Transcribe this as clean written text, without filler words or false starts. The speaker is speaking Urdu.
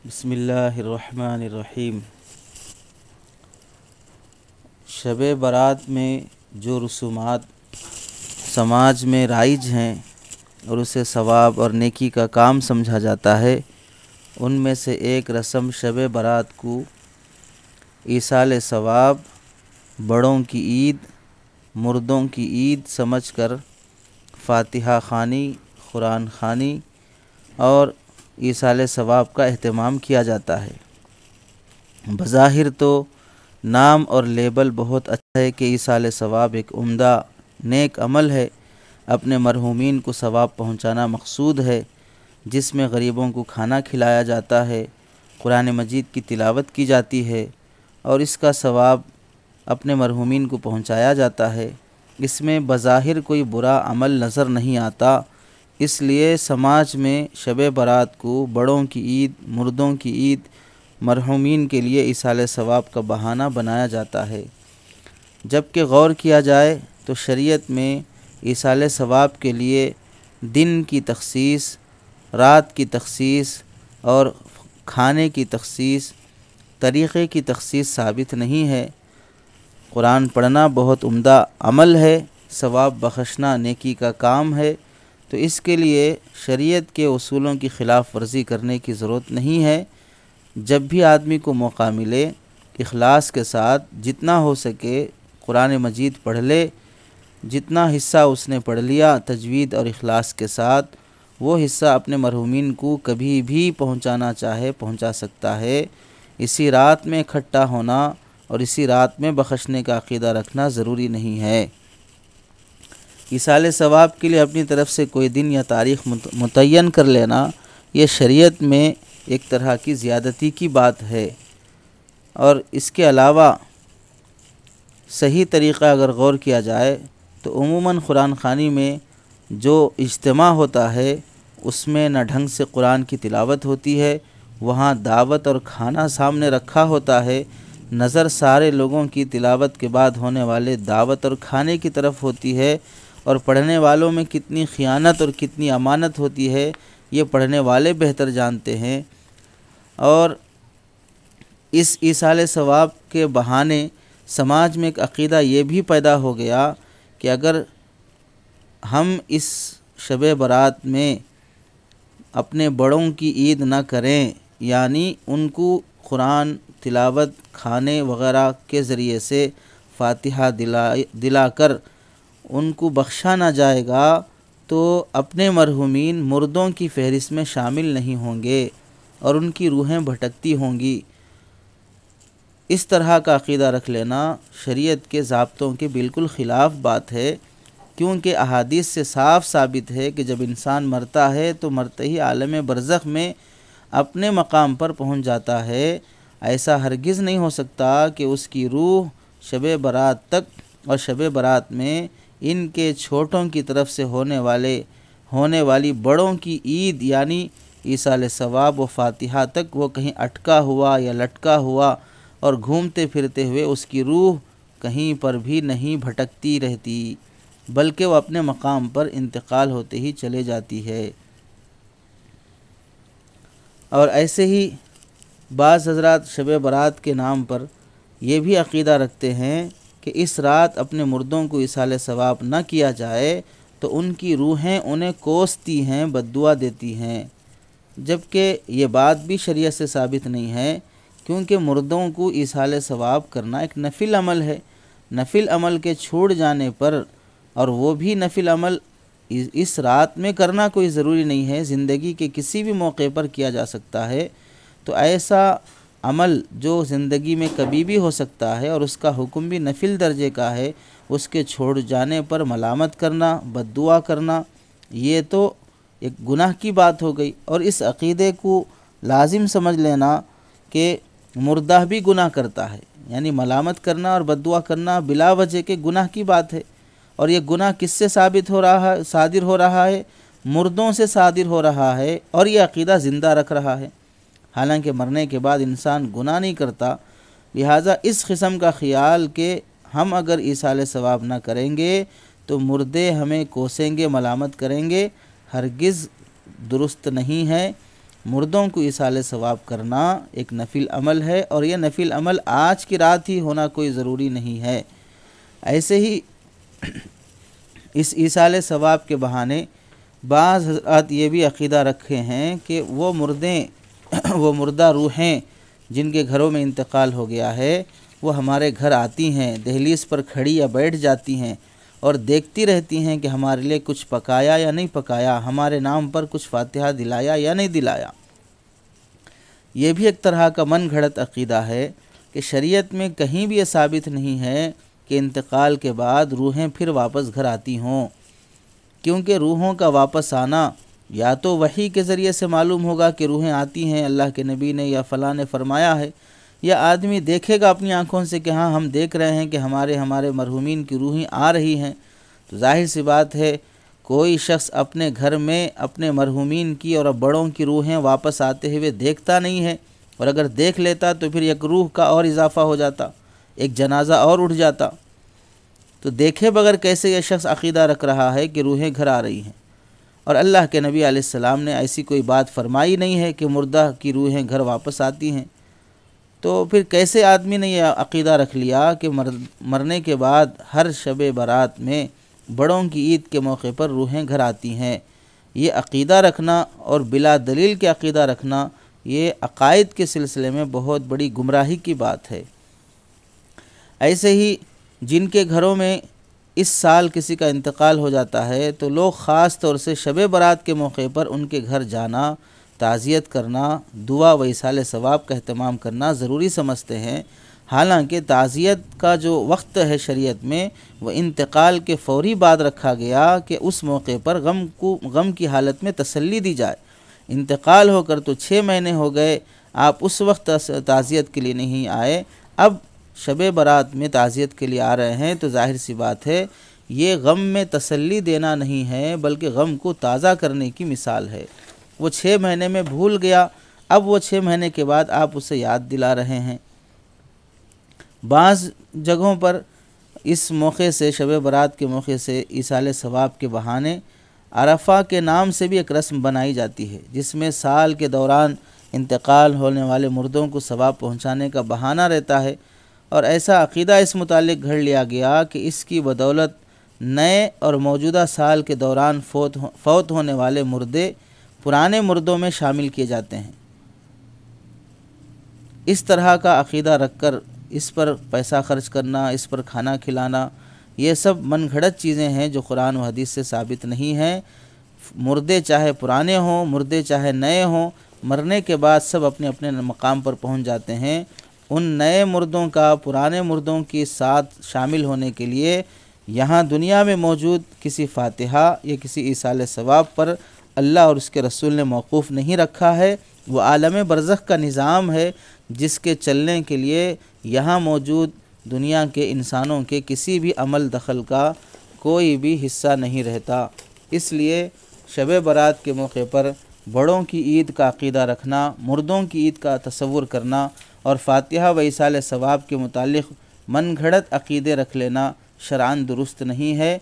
بسم اللہ الرحمن الرحیم۔ شب برات میں جو رسومات سماج میں رائج ہیں اور اسے ثواب اور نیکی کا کام سمجھا جاتا ہے، ان میں سے ایک رسم شب برات کو ایصال ثواب، بڑوں کی عید، مردوں کی عید سمجھ کر فاتحہ خوانی، قرآن خوانی اور ایصال ثواب کا اہتمام کیا جاتا ہے۔ بظاہر تو نام اور لیبل بہت اچھا ہے کہ ایصال ثواب ایک عمدہ نیک عمل ہے، اپنے مرحومین کو ثواب پہنچانا مقصود ہے، جس میں غریبوں کو کھانا کھلایا جاتا ہے، قرآن مجید کی تلاوت کی جاتی ہے اور اس کا ثواب اپنے مرحومین کو پہنچایا جاتا ہے۔ اس میں بظاہر کوئی برا عمل نظر نہیں آتا، اس لیے سماج میں شب برات کو بڑوں کی عید، مردوں کی عید، مرحومین کے لیے ایصال ثواب کا بہانہ بنایا جاتا ہے۔ جبکہ غور کیا جائے تو شریعت میں ایصال ثواب کے لیے دن کی تخصیص، رات کی تخصیص اور کھانے کی تخصیص، طریقے کی تخصیص ثابت نہیں ہے۔ قرآن پڑھنا بہت عمدہ عمل ہے، ثواب بخشنا نیکی کا کام ہے، تو اس کے لیے شریعت کے اصولوں کی خلاف ورزی کرنے کی ضرورت نہیں ہے۔ جب بھی آدمی کو موقع ملے، اخلاص کے ساتھ جتنا ہو سکے قرآن مجید پڑھ لے، جتنا حصہ اس نے پڑھ لیا تجوید اور اخلاص کے ساتھ، وہ حصہ اپنے مرحومین کو کبھی بھی پہنچانا چاہے پہنچا سکتا ہے۔ اسی رات میں اکٹھا ہونا اور اسی رات میں بخشنے کا عقیدہ رکھنا ضروری نہیں ہے۔ ایصال ثواب کے لیے اپنی طرف سے کوئی دن یا تاریخ متعین کر لینا، یہ شریعت میں ایک طرح کی زیادتی کی بات ہے، اور اس کے علاوہ صحیح طریقہ اگر غور کیا جائے تو عموماً قرآن خوانی میں جو اجتماع ہوتا ہے اس میں نہ ڈھنگ سے قرآن کی تلاوت ہوتی ہے، وہاں دعوت اور کھانا سامنے رکھا ہوتا ہے، نظر سارے لوگوں کی تلاوت کے بعد ہونے والے دعوت اور کھانے کی طرف ہوتی ہے، اور پڑھنے والوں میں کتنی خیانت اور کتنی امانت ہوتی ہے یہ پڑھنے والے بہتر جانتے ہیں۔ اور اس ایصال ثواب کے بہانے سماج میں ایک عقیدہ یہ بھی پیدا ہو گیا کہ اگر ہم اس شب برات میں اپنے بڑوں کی عید نہ کریں، یعنی ان کو قرآن تلاوت، کھانے وغیرہ کے ذریعے سے فاتحہ دلا کر ان کو بخشا نہ جائے گا، تو اپنے مرحومین مردوں کی فہرست میں شامل نہیں ہوں گے اور ان کی روحیں بھٹکتی ہوں گی۔ اس طرح کا عقیدہ رکھ لینا شریعت کے ضابطوں کے بالکل خلاف بات ہے، کیونکہ احادیث سے صاف ثابت ہے کہ جب انسان مرتا ہے تو مرتے ہی عالم برزخ میں اپنے مقام پر پہنچ جاتا ہے۔ ایسا ہرگز نہیں ہو سکتا کہ اس کی روح شب برات تک اور شب برات میں ان کے چھوٹوں کی طرف سے ہونے والی بڑوں کی عید یعنی ایصال ثواب و فاتحہ تک وہ کہیں اٹکا ہوا یا لٹکا ہوا اور گھومتے پھرتے ہوئے اس کی روح کہیں پر بھی نہیں بھٹکتی رہتی، بلکہ وہ اپنے مقام پر انتقال ہوتے ہی چلے جاتی ہے۔ اور ایسے ہی بعض حضرات شب برات کے نام پر یہ بھی عقیدہ رکھتے ہیں کہ اس رات اپنے مردوں کو ایصال ثواب نہ کیا جائے تو ان کی روحیں انہیں کوستی ہیں، بد دعا دیتی ہیں، جبکہ یہ بات بھی شریعت سے ثابت نہیں ہے، کیونکہ مردوں کو ایصال ثواب کرنا ایک نفل عمل ہے۔ نفل عمل کے چھوڑ جانے پر، اور وہ بھی نفل عمل اس رات میں کرنا کوئی ضروری نہیں ہے، زندگی کے کسی بھی موقع پر کیا جا سکتا ہے، تو ایسا عمل جو زندگی میں کبھی بھی ہو سکتا ہے اور اس کا حکم بھی نفل درجے کا ہے، اس کے چھوڑ جانے پر ملامت کرنا، بد دعا کرنا، یہ تو ایک گناہ کی بات ہو گئی۔ اور اس عقیدے کو لازم سمجھ لینا کہ مردہ بھی گناہ کرتا ہے، یعنی ملامت کرنا اور بد دعا کرنا بلا وجہ کے گناہ کی بات ہے، اور یہ گناہ کس سے صادر ہو رہا ہے؟ مردوں سے صادر ہو رہا ہے، اور یہ عقیدہ زندہ رکھ رہا ہے، حالانکہ مرنے کے بعد انسان گناہ نہیں کرتا۔ لہٰذا اس قسم کا خیال کہ ہم اگر ایصال ثواب نہ کریں گے تو مردے ہمیں کوسیں گے، ملامت کریں گے، ہرگز درست نہیں ہے۔ مردوں کو ایصال ثواب کرنا ایک نفل عمل ہے، اور یہ نفل عمل آج کی رات ہی ہونا کوئی ضروری نہیں ہے۔ ایسے ہی اس ایصال ثواب کے بہانے بعض حضرات یہ بھی عقیدہ رکھے ہیں کہ وہ مردہ روحیں جن کے گھروں میں انتقال ہو گیا ہے وہ ہمارے گھر آتی ہیں، دہلیز پر کھڑی یا بیٹھ جاتی ہیں اور دیکھتی رہتی ہیں کہ ہمارے لیے کچھ پکایا یا نہیں پکایا، ہمارے نام پر کچھ فاتحہ دلایا یا نہیں دلایا۔ یہ بھی ایک طرح کا من گھڑت عقیدہ ہے کہ شریعت میں کہیں بھی یہ ثابت نہیں ہے کہ انتقال کے بعد روحیں پھر واپس گھر آتی ہوں، کیونکہ روحوں کا واپس آنا یا تو وحی کے ذریعے سے معلوم ہوگا کہ روحیں آتی ہیں، اللہ کے نبی نے یا فلاں نے فرمایا ہے، یا آدمی دیکھے گا اپنی آنکھوں سے کہ ہاں ہم دیکھ رہے ہیں کہ ہمارے مرحومین کی روحیں آ رہی ہیں۔ تو ظاہر سی بات ہے کوئی شخص اپنے گھر میں اپنے مرحومین کی اور بڑوں کی روحیں واپس آتے ہوئے دیکھتا نہیں ہے، اور اگر دیکھ لیتا تو پھر ایک روح کا اور اضافہ ہو جاتا، ایک جنازہ اور اٹھ جاتا۔ تو دیکھے بغیر کیسے یہ شخص عقیدہ رکھ رہا ہے کہ روحیں گھر آ رہی ہیں، اور اللہ کے نبی علیہ السلام نے ایسی کوئی بات فرمائی نہیں ہے کہ مردہ کی روحیں گھر واپس آتی ہیں۔ تو پھر کیسے آدمی نے یہ عقیدہ رکھ لیا کہ مرنے کے بعد ہر شب برات میں بڑوں کی عید کے موقع پر روحیں گھر آتی ہیں؟ یہ عقیدہ رکھنا اور بلا دلیل کے عقیدہ رکھنا یہ عقائد کے سلسلے میں بہت بڑی گمراہی کی بات ہے۔ ایسے ہی جن کے گھروں میں اس سال کسی کا انتقال ہو جاتا ہے تو لوگ خاص طور سے شب برات کے موقع پر ان کے گھر جانا، تعزیت کرنا، دعا و ایصال ثواب کا اہتمام کرنا ضروری سمجھتے ہیں، حالانکہ تعزیت کا جو وقت ہے شریعت میں وہ انتقال کے فوری بعد رکھا گیا کہ اس موقع پر غم کی حالت میں تسلی دی جائے۔ انتقال ہو کر تو 6 مہینے ہو گئے، آپ اس وقت تعزیت کے لیے نہیں آئے، اب شب برات میں تعزیت کے لیے آ رہے ہیں، تو ظاہر سی بات ہے یہ غم میں تسلی دینا نہیں ہے بلکہ غم کو تازہ کرنے کی مثال ہے۔ وہ 6 مہینے میں بھول گیا، اب وہ 6 مہینے کے بعد آپ اسے یاد دلا رہے ہیں۔ بعض جگہوں پر اس موقع سے، شب برات کے موقع سے ایصال ثواب کے بہانے عرفہ کے نام سے بھی ایک رسم بنائی جاتی ہے، جس میں سال کے دوران انتقال ہونے والے مردوں کو ثواب پہنچانے کا بہانہ رہتا ہے، اور ایسا عقیدہ اس متعلق گھڑ لیا گیا کہ اس کی بدولت نئے اور موجودہ سال کے دوران فوت ہونے والے مردے پرانے مردوں میں شامل کیے جاتے ہیں۔ اس طرح کا عقیدہ رکھ کر اس پر پیسہ خرچ کرنا، اس پر کھانا کھلانا، یہ سب من گھڑت چیزیں ہیں جو قرآن و حدیث سے ثابت نہیں ہیں۔ مردے چاہے پرانے ہوں، مردے چاہے نئے ہوں، مرنے کے بعد سب اپنے اپنے مقام پر پہنچ جاتے ہیں۔ ان نئے مردوں کا پرانے مردوں کے ساتھ شامل ہونے کے لیے یہاں دنیا میں موجود کسی فاتحہ یا کسی ایصال ثواب پر اللہ اور اس کے رسول نے موقوف نہیں رکھا ہے۔ وہ عالم برزخ کا نظام ہے جس کے چلنے کے لیے یہاں موجود دنیا کے انسانوں کے کسی بھی عمل دخل کا کوئی بھی حصہ نہیں رہتا۔ اس لیے شب برات کے موقع پر بڑوں کی عید کا عقیدہ رکھنا، مردوں کی عید کا تصور کرنا اور فاتحہ و ایصال ثواب کے متعلق من گھڑت عقیدے رکھ لینا شرعاً درست نہیں ہے۔